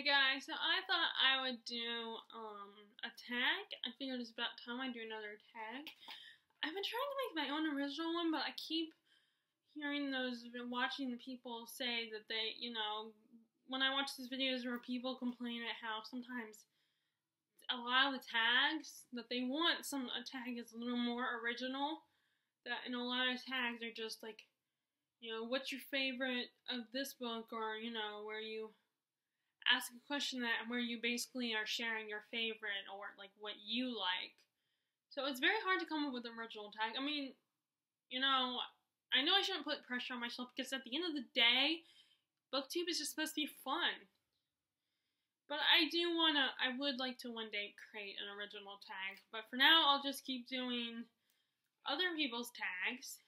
Hey guys, so I thought I would do a tag. I figured it's about time I do another tag. I've been trying to make my own original one, but I keep hearing watching people say that they, when I watch these videos where people complain at how sometimes a lot of the tags that they want, a tag is a little more original, that in a lot of tags are just like, what's your favorite of this book, or, where you ask a question where you basically are sharing your favorite or like what you like. So it's very hard to come up with an original tag. I mean, I know I shouldn't put pressure on myself because at the end of the day, booktube is just supposed to be fun. But I would like to one day create an original tag. But for now, I'll just keep doing other people's tags.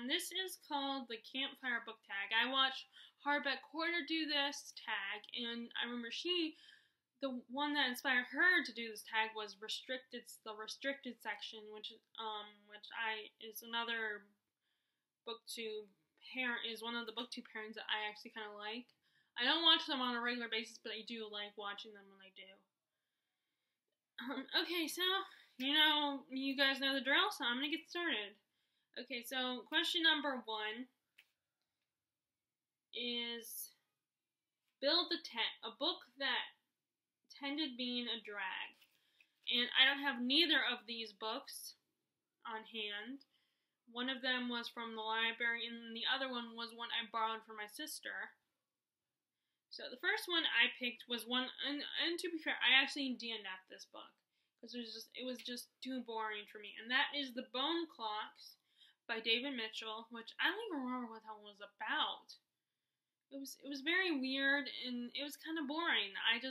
This is called the Campfire Book Tag. I watched Hardback Quarter do this tag, and I remember the one that inspired her to do this tag was the restricted section, which is another booktube parent, is one of the booktube parents that I actually kind of like. I don't watch them on a regular basis, but I do like watching them when I do. Okay, so, you guys know the drill, so I'm gonna get started. Okay, so question number 1 is build the tent, a book that tended being a drag. And I don't have neither of these books on hand. One of them was from the library, and the other one was one I borrowed from my sister. So the first one I picked was one, and to be fair, I actually DNF'd this book because it was just too boring for me. And that is The Bone Clocks by David Mitchell, which I don't even remember what that one was about. It was very weird, and it was kind of boring. I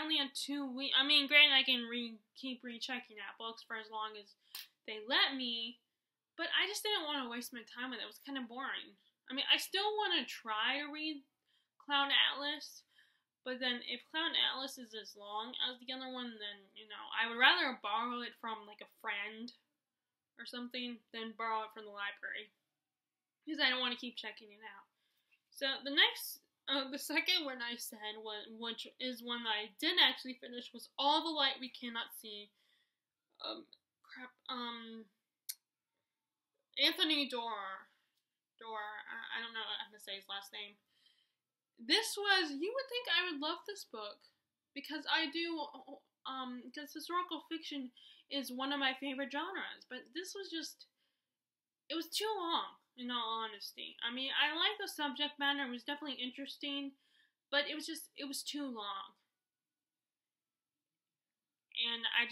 only had 2 weeks. I mean, granted, I can keep rechecking that books for as long as they let me, but I just didn't want to waste my time with it. It was kind of boring. I mean, I still want to try to read Cloud Atlas, but then if Cloud Atlas is as long as the other one, then, I would rather borrow it from, like, a friend or something than borrow it from the library, because I don't want to keep checking it out. So the second one I said, which is one that I did actually finish, was All the Light We Cannot See. Anthony Doerr. I don't know how to say his last name. You would think I would love this book, because I do, because historical fiction is one of my favorite genres, but this was it was too long, in all honesty. I mean, I like the subject matter, it was definitely interesting, but it was too long. And I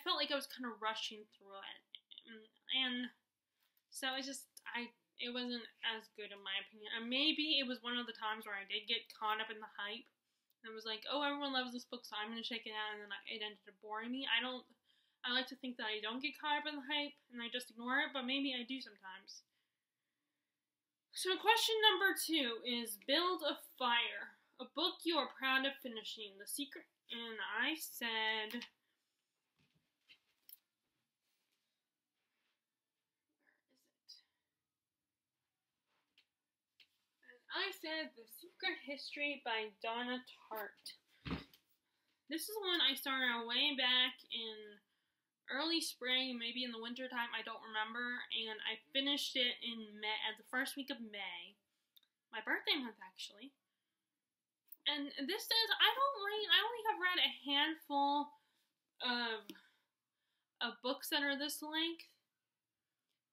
felt like I was kind of rushing through it. And so it wasn't as good in my opinion. And maybe it was one of the times where I did get caught up in the hype. And I was like, oh, everyone loves this book, so I'm going to check it out. And then it ended up boring me. I like to think that I don't get caught up in the hype and I just ignore it, but maybe I do sometimes. So question number 2 is Build a Fire, a book you are proud of finishing. The Secret, and I said, The Secret History by Donna Tartt. This is one I started way back in early spring, maybe in the winter time, I don't remember, and I finished it in May, at the first week of May. My birthday month, actually. And this is, I only have read a handful of books that are this length.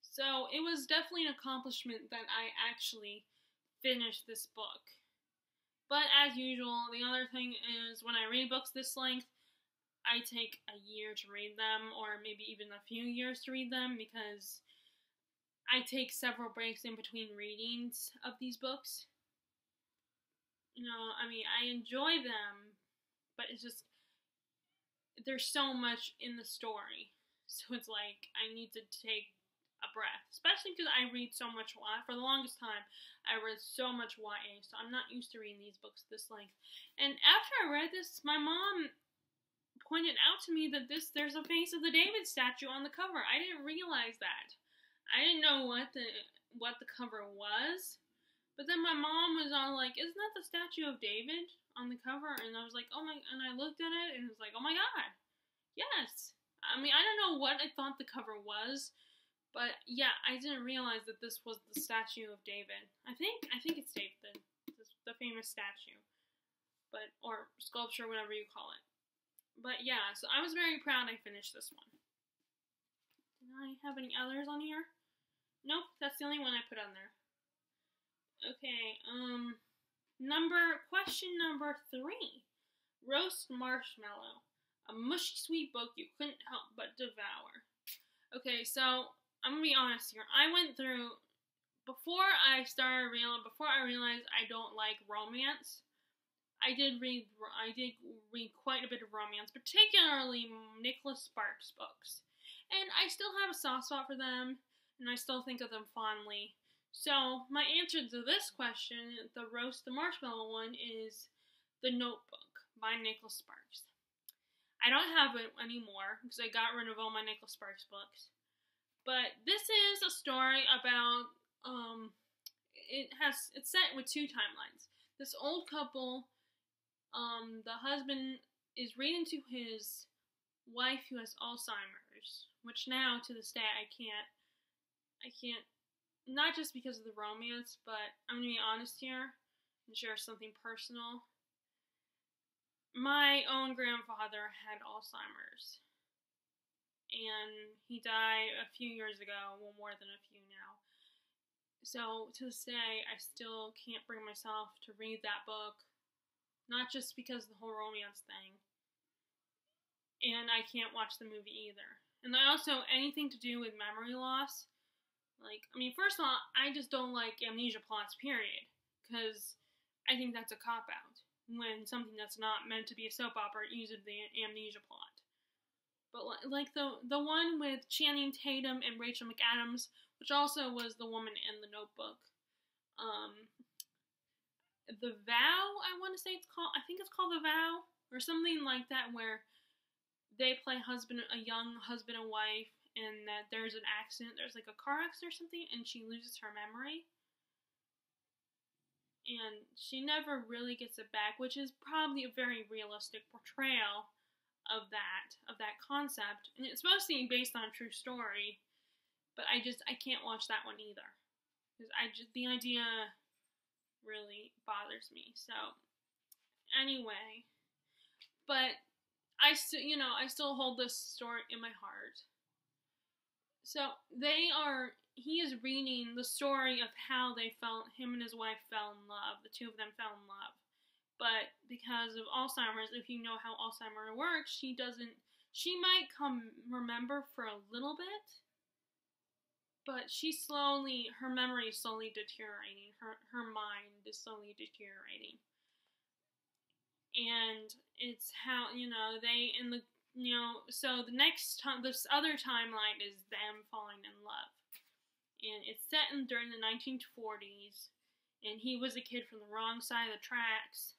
So it was definitely an accomplishment that I actually finished this book. But as usual, the other thing is when I read books this length, I take a year to read them, or maybe even a few years to read them, because I take several breaks in between readings of these books. I enjoy them, but it's just, there's so much in the story. So it's like, I need to take a breath, especially because I read so much for the longest time. I read so much YA, so I'm not used to reading these books this length. And after I read this, my mom pointed out to me that there's a Face of the David statue on the cover. I didn't realize that. I didn't know what the cover was, But then my mom was all like, "Isn't that the statue of David on the cover?" And I was like, "Oh my!" And I looked at it, and it was like, "Oh my god, yes!" I mean, I don't know what I thought the cover was, but yeah, I didn't realize that this was the statue of David. I think it's David, the famous statue, or sculpture, whatever you call it. But yeah, so I was very proud I finished this one. Did I have any others on here? Nope, that's the only one I put on there. Okay, question number 3. Roast Marshmallow. A mushy sweet book you couldn't help but devour. Okay, so I'm gonna be honest here. I went through, before I realized I don't like romance, I did read quite a bit of romance, particularly Nicholas Sparks books. And I still have a soft spot for them, and I still think of them fondly. So, my answer to this question, the Roast the Marshmallow one, is The Notebook by Nicholas Sparks. I don't have it anymore, because I got rid of all my Nicholas Sparks books. But this is a story about, it's set with 2 timelines. This old couple, the husband is reading to his wife who has Alzheimer's, which now, to this day, I can't, not just because of the romance, but I'm going to be honest here and share something personal. My own grandfather had Alzheimer's, and he died a few years ago, well, more than a few now. So, to this day, I still can't bring myself to read that book, not just because of the whole romance thing, and I can't watch the movie either. And I also, anything to do with memory loss, first of all, I just don't like amnesia plots, period, because I think that's a cop-out, when something that's not meant to be a soap opera uses the amnesia plot. But like the one with Channing Tatum and Rachel McAdams, which also was the woman in The Notebook. The Vow, I want to say it's called. I think it's called The Vow, or something like that, where they play a young husband and wife, and that there's an accident. There's like a car accident or something, and she loses her memory. And she never really gets it back, which is probably a very realistic portrayal of that concept. And it's supposed to be based on a true story, but I can't watch that one either, because the idea really bothers me. So anyway, but I still hold this story in my heart. So he is reading the story of how him and his wife fell in love. The 2 of them fell in love. But because of Alzheimer's, if you know how Alzheimer's works, she might remember for a little bit, but her memory is slowly deteriorating. Her mind is slowly deteriorating. And it's how, so the next time, this other timeline is them falling in love. And it's set during the 1940s, and he was a kid from the wrong side of the tracks,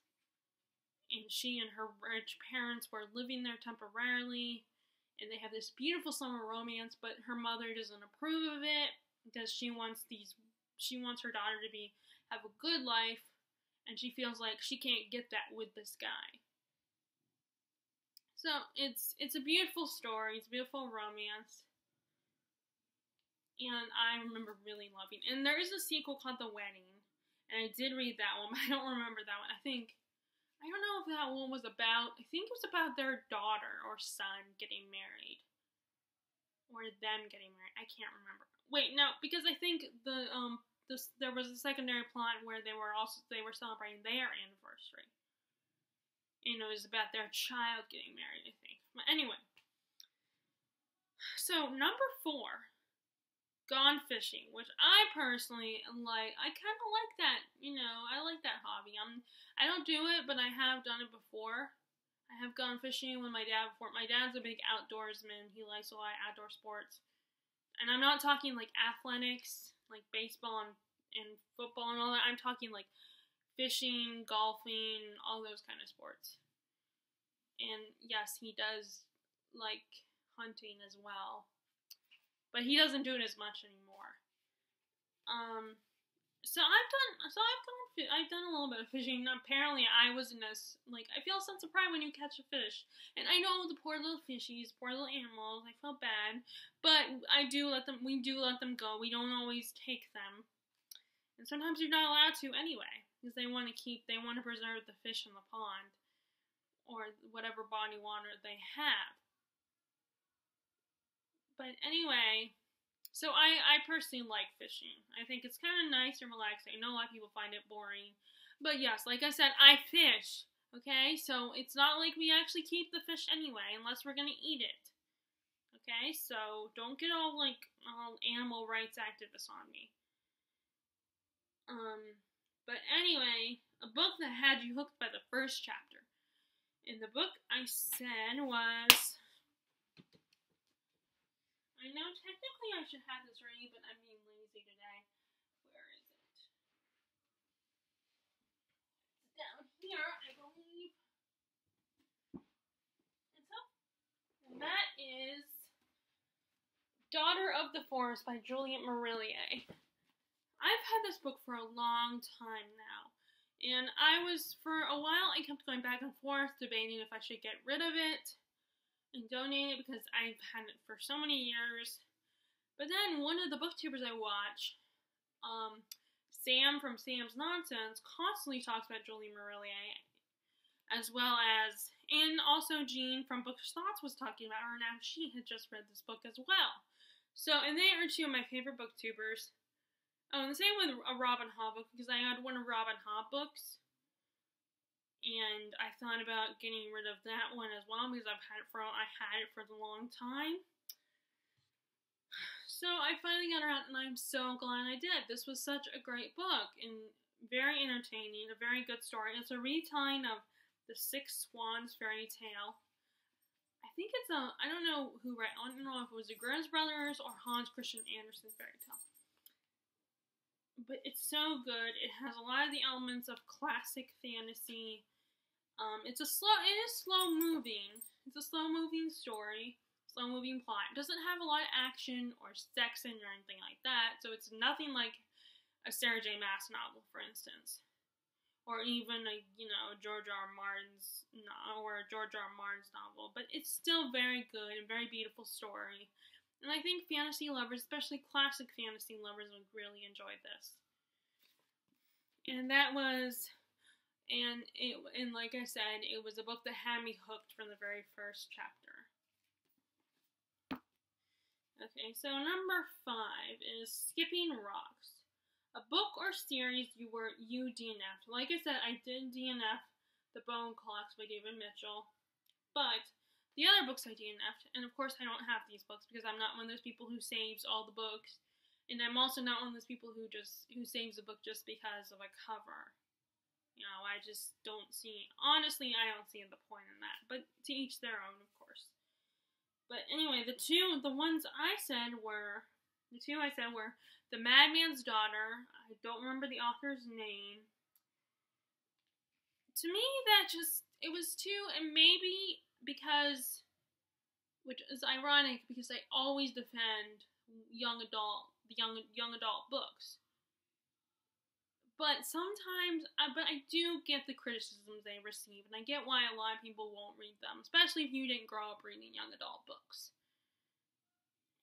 and she and her rich parents were living there temporarily, and they have this beautiful summer romance, but her mother doesn't approve of it, because she wants her daughter to have a good life, and she feels like she can't get that with this guy. So it's a beautiful story. It's a beautiful romance, and I remember really loving it. And there is a sequel called The Wedding, and I did read that one, but I don't remember that one. I don't know if that one was about. I think it was about their daughter or son getting married, or them getting married. I can't remember. Wait, no, because I think there was a secondary plot where they were celebrating their anniversary. And it was about their child getting married, I think. But anyway. So, number 4. Gone fishing, which I personally like. I kind of like that, I like that hobby. I don't do it, but I have done it before. I have gone fishing with my dad before. My dad's a big outdoorsman. He likes a lot of outdoor sports. And I'm not talking like athletics, like baseball and football and all that. I'm talking like fishing, golfing, all those kind of sports. And yes, he does like hunting as well. But he doesn't do it as much anymore. I've done a little bit of fishing. Apparently, I wasn't as like I feel a sense of pride when you catch a fish, and I know the poor little fishies, poor little animals. I felt bad, but I do let them. We do let them go. We don't always take them, and sometimes you're not allowed to anyway because they want to preserve the fish in the pond or whatever body water they have. But anyway. So I personally like fishing. I think it's kind of nice and relaxing. I know a lot of people find it boring. But yes, like I said, I fish. Okay? So it's not like we actually keep the fish anyway, unless we're going to eat it. Okay? So don't get all animal rights activists on me. But anyway, a book that had you hooked by the first chapter. And the book I said was... I know technically I should have this ready, but I'm being lazy today. Where is it? It's down here, I believe. And that is Daughter of the Forest by Juliet Marillier. I've had this book for a long time now. And for a while, I kept going back and forth, debating if I should get rid of it and donate it because I've had it for so many years. But then one of the booktubers I watch, Sam from Sam's Nonsense, constantly talks about Julie Marillier, as well as, and also Jean from Bookish Thoughts was talking about her. Now she had just read this book as well. So, and they are two of my favorite booktubers. Oh, and the same with a Robin Hobb book, because I had one of Robin Hobb books. And I thought about getting rid of that one as well because I had it for a long time. So I finally got around, and I'm so glad I did. This was such a great book and very entertaining, a very good story. It's a retelling of the Six Swans fairy tale. I think I don't know if it was the Grimm's Brothers or Hans Christian Andersen's fairy tale. But it's so good. It has a lot of the elements of classic fantasy. It is slow moving. It's a slow moving story, slow moving plot. It doesn't have a lot of action or sex in or anything like that, so it's nothing like a Sarah J. Maas novel, for instance, or even George R. R. Martin's novel. But it's still very good and very beautiful story, and I think fantasy lovers, especially classic fantasy lovers, would really enjoy this. And that was. And like I said, it was a book that had me hooked from the very first chapter. Okay, so number 5 is Skipping Rocks. A book or series you DNF'd. Like I said, I did DNF The Bone Clocks by David Mitchell. But the other books I DNF'd, and of course I don't have these books because I'm not one of those people who saves all the books. And I'm also not one of those people who saves a book just because of a cover. I just don't see, honestly, I don't see the point in that, but to each their own, of course. But anyway, the two I said were The Madman's Daughter. I don't remember the author's name. To me, it was too, and maybe because, which is ironic, because I always defend young adult books. But sometimes, I do get the criticisms they receive, and I get why a lot of people won't read them, especially if you didn't grow up reading young adult books.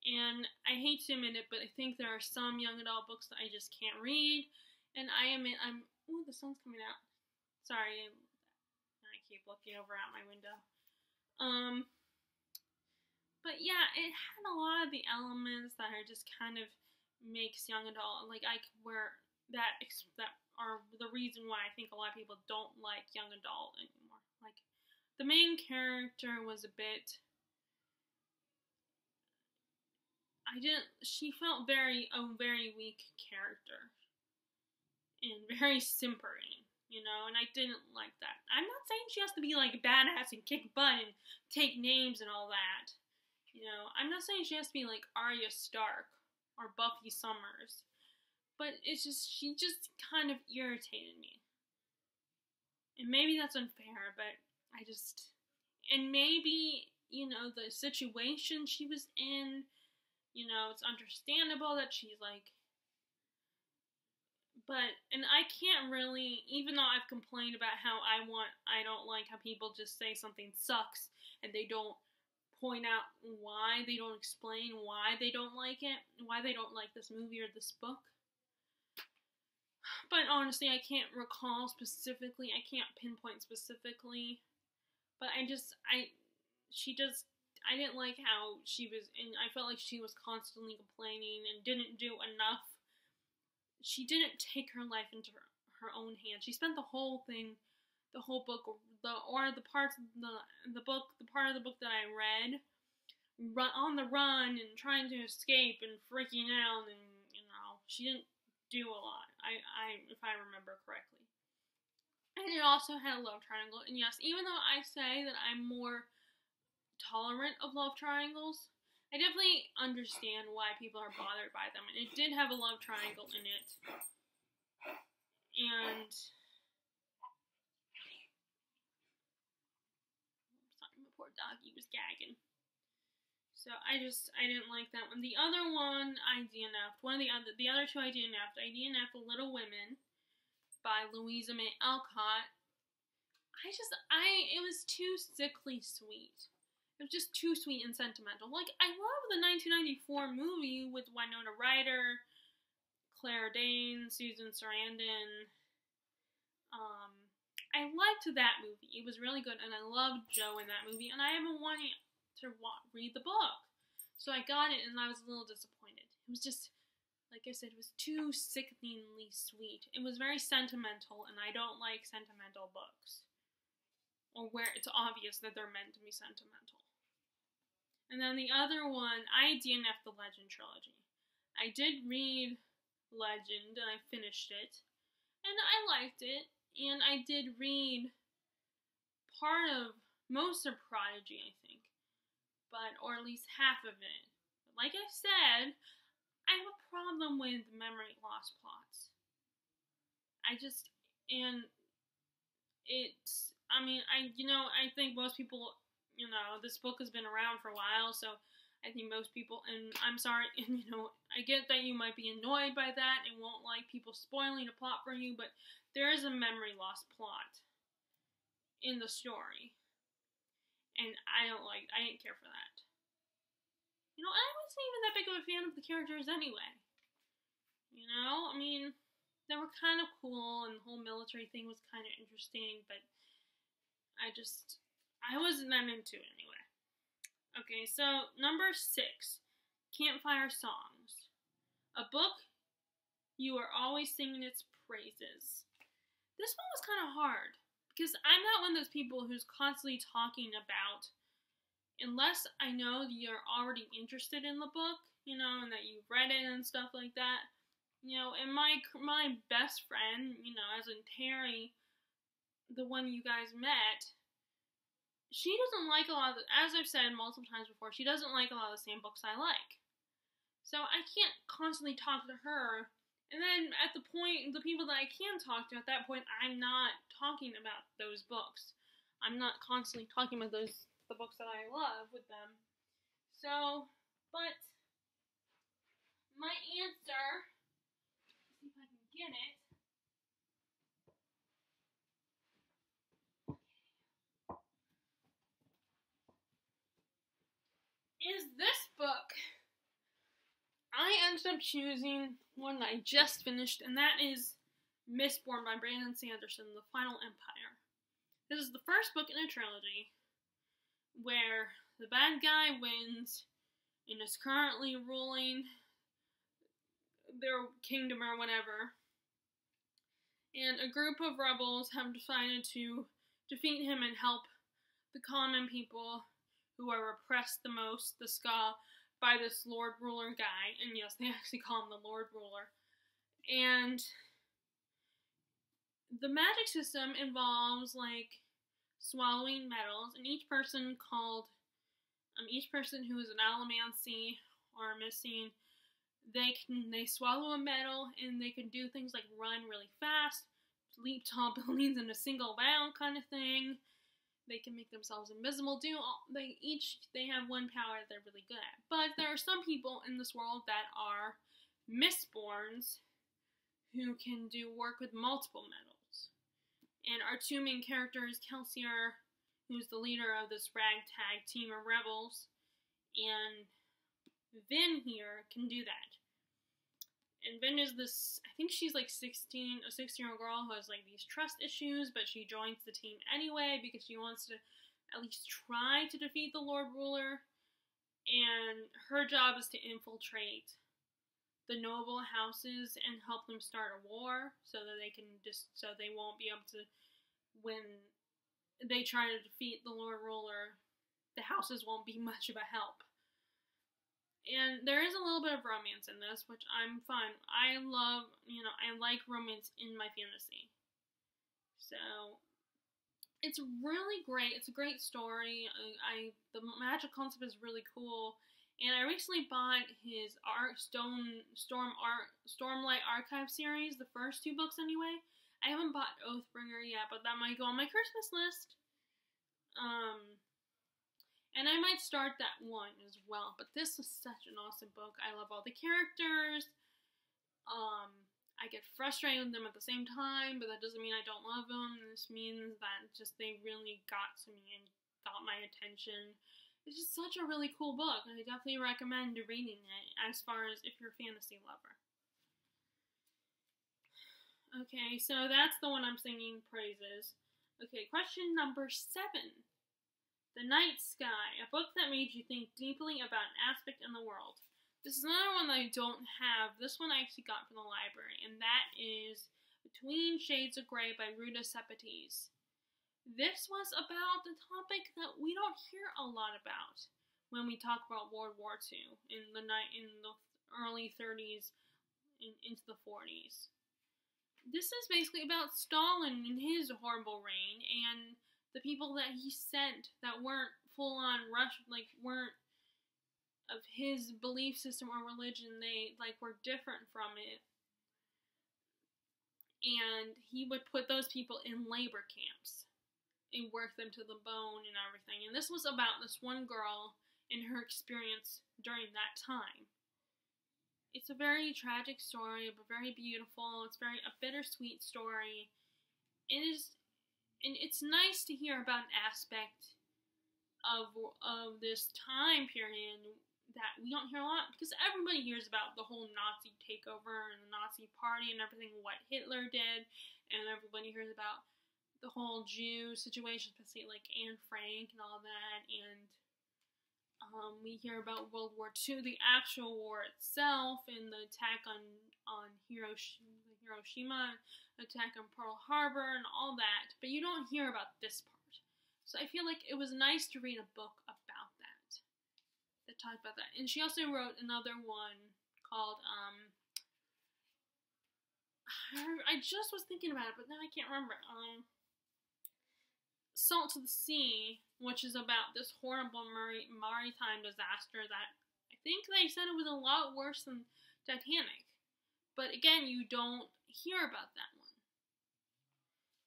And I hate to admit it, but I think there are some young adult books that I just can't read, and ooh, the sun's coming out. Sorry, I keep looking over out my window. But yeah, it had a lot of the elements that are just kind of makes young adult, that are the reason why I think a lot of people don't like young adult anymore. Like, the main character was a bit, she felt a very weak character, and very simpering, and I didn't like that. I'm not saying she has to be, badass and kick butt and take names and all that, I'm not saying she has to be like Arya Stark or Buffy Summers. But she just kind of irritated me. And maybe that's unfair, but and maybe, the situation she was in, it's understandable that she's, and I can't really, even though I've complained about how I don't like how people just say something sucks and they don't point out why, they don't explain why they don't like it, why they don't like this movie or this book. But honestly, I can't recall specifically, I can't pinpoint specifically, but I didn't like how she was, and I felt like she was constantly complaining and didn't do enough. She didn't take her life into her own hands. She spent the whole book, the part of the book that I read, on the run and trying to escape and freaking out, and she didn't do a lot. If I remember correctly. And it also had a love triangle. And yes, even though I say that I'm more tolerant of love triangles, I definitely understand why people are bothered by them. And it did have a love triangle in it. And sorry, my poor doggy was gagging. So I didn't like that one. The other one I DNF'd. The other two I DNF'd. I DNF'd Little Women by Louisa May Alcott. It was too sickly sweet. It was just too sweet and sentimental. Like, I love the 1994 movie with Winona Ryder, Claire Danes, Susan Sarandon. I liked that movie. It was really good, and I loved Jo in that movie, and I have been wanting to read the book. So I got it, and I was a little disappointed. It was just, like I said, it was too sickeningly sweet. It was very sentimental, and I don't like sentimental books. Or where it's obvious that they're meant to be sentimental. And then the other one, I DNF'd the Legend trilogy. I did read Legend, and I finished it. And I liked it. And I did read most of Prodigy, I think. Or at least half of it. But like I said, I have a problem with memory loss plots. I think most people, this book has been around for a while, so I think most people, and I'm sorry, and I get that you might be annoyed by that and won't like people spoiling a plot for you, but there is a memory loss plot in the story. And I didn't care for that. I wasn't even that big of a fan of the characters anyway. They were kind of cool, and the whole military thing was kind of interesting, but I wasn't that into it anyway. Okay, so number 6, Campfire Songs. A book you are always singing its praises. This one was kind of hard. Because I'm not one of those people who's constantly talking about, unless I know you're already interested in the book, and that you've read it and stuff like that. And my best friend, as in Terry, the one you guys met, she doesn't like a lot of as I've said multiple times before, she doesn't like a lot of the same books I like. So I can't constantly talk to her. And then at the people that I can talk to, at that point, I'm not talking about those books. I'm not constantly talking about the books that I love with them. So, but my answer, let's see if I can get it. Is this book. I ended up choosing one I just finished, and that is Mistborn by Brandon Sanderson, The Final Empire. This is the first book in a trilogy where the bad guy wins and is currently ruling their kingdom or whatever. And a group of rebels have decided to defeat him and help the common people who are oppressed the most, the Ska, by this Lord Ruler guy. And yes, they actually call him the Lord Ruler. And the magic system involves, swallowing metals, and each person who is an allomancy or missing, they swallow a metal, and they can do things like run really fast, leap tall buildings in a single bound kind of thing. They can make themselves invisible. They have one power that they're really good at. But there are some people in this world that are Mistborns who can do work with multiple metals. And our two main characters, Kelsier, who's the leader of this ragtag team of rebels, and Vin here can do that. And Vin is this, I think she's like a 16-year-old girl who has like these trust issues, but she joins the team anyway because she wants to at least try to defeat the Lord Ruler. And her job is to infiltrate the noble houses and help them start a war so that they won't be able to, when they try to defeat the Lord Ruler, the houses won't be much of a help. And there is a little bit of romance in this, which I'm fine. I like romance in my fantasy. So, it's really great. It's a great story. The magic concept is really cool. And I recently bought his Stormlight Archive series, the first 2 books anyway. I haven't bought Oathbringer yet, but that might go on my Christmas list. And I might start that one as well. But this was such an awesome book. I love all the characters. I get frustrated with them at the same time, but that doesn't mean I don't love them. This means that just they really got to me and got my attention. It's just such a really cool book, and I definitely recommend reading it as far as if you're a fantasy lover. Okay, so that's the one I'm singing praises. Okay, question number 7. The Night Sky, a book that made you think deeply about an aspect in the world. This is another one that I don't have. This one I actually got from the library, and that is Between Shades of Grey by Ruta Sepetys. This was about a topic that we don't hear a lot about when we talk about World War II in the early 30s into the 40s. This is basically about Stalin and his horrible reign and the people that he sent that weren't full-on Russian, weren't of his belief system or religion. They, were different from it. And he would put those people in labor camps and work them to the bone and everything. And this was about this one girl and her experience during that time. It's a very tragic story, but very beautiful. It's a bittersweet story. And it's nice to hear about an aspect of this time period that we don't hear a lot, because everybody hears about the whole Nazi takeover and the Nazi party and everything, what Hitler did, and everybody hears about the whole Jew situation, especially like Anne Frank and all that, and we hear about World War II, the actual war itself, and the attack on Hiroshima, attack on Pearl Harbor, and all that, but you don't hear about this part. So I feel like it was nice to read a book about that talked about that. And she also wrote another one called, I just was thinking about it, but now I can't remember. Salt to the Sea, which is about this horrible maritime disaster that I think they said it was a lot worse than Titanic. But again, you don't hear about that one.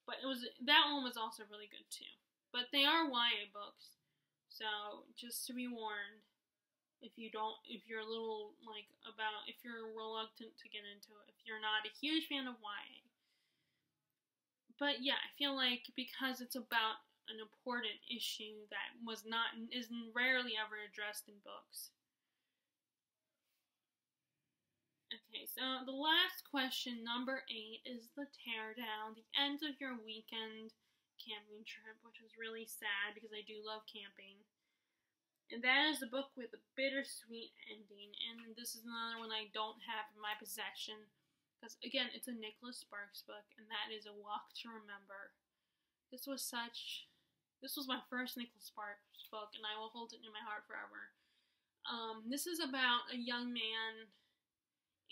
But that one was also really good too. But they are YA books, so just to be warned, if you're a little if you're reluctant to get into it, if you're not a huge fan of YA. But yeah, I feel like because it's about an important issue that isn't rarely ever addressed in books. Okay, so the last question, number 8, is the teardown, the end of your weekend camping trip, which was really sad because I do love camping. And that is a book with a bittersweet ending, and this is another one I don't have in my possession, because again, it's a Nicholas Sparks book, and that is A Walk to Remember. This was my first Nicholas Sparks book, and I will hold it in my heart forever. This is about a young man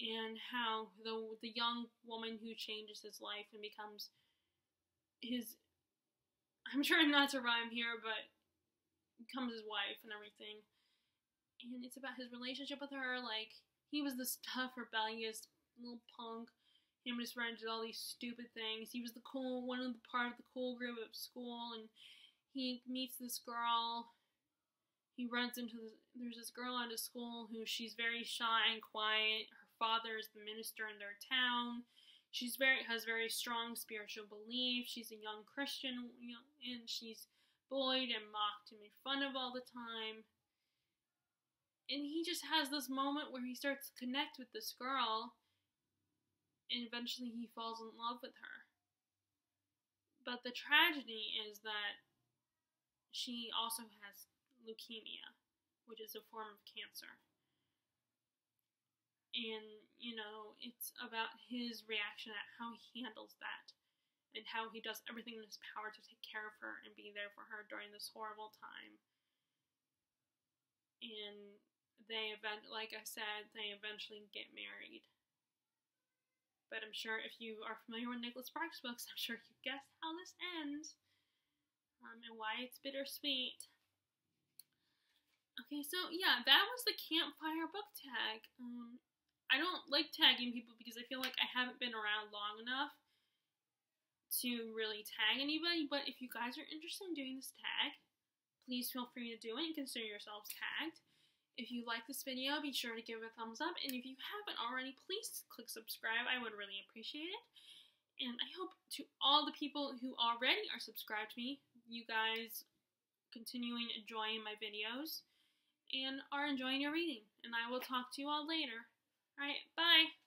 and how the young woman who changes his life and becomes I'm trying not to rhyme here, but becomes his wife and everything. And it's about his relationship with her. He was this tough, rebellious little punk. Him and his friend did all these stupid things. He was part of the cool group at school, and he meets this girl. He runs into there's this girl at his school who she's very shy and quiet. Her father is the minister in their town. has very strong spiritual beliefs. She's a young Christian, and she's bullied and mocked and made fun of all the time. And he just has this moment where he starts to connect with this girl, and eventually he falls in love with her. But the tragedy is that she also has leukemia, which is a form of cancer. And, it's about his reaction at how he handles that, and how he does everything in his power to take care of her and be there for her during this horrible time. And like I said, they eventually get married. But I'm sure if you are familiar with Nicholas Sparks books, I'm sure you guessed how this ends, and why it's bittersweet. Okay, so yeah, that was the Campfire Book Tag. I don't like tagging people because I feel like I haven't been around long enough to really tag anybody, but if you guys are interested in doing this tag, please feel free to do it and consider yourselves tagged. If you like this video, be sure to give it a thumbs up, and if you haven't already, please click subscribe. I would really appreciate it. And I hope to all the people who already are subscribed to me, you guys continuing enjoying my videos and are enjoying your reading. And I will talk to you all later. Alright, bye!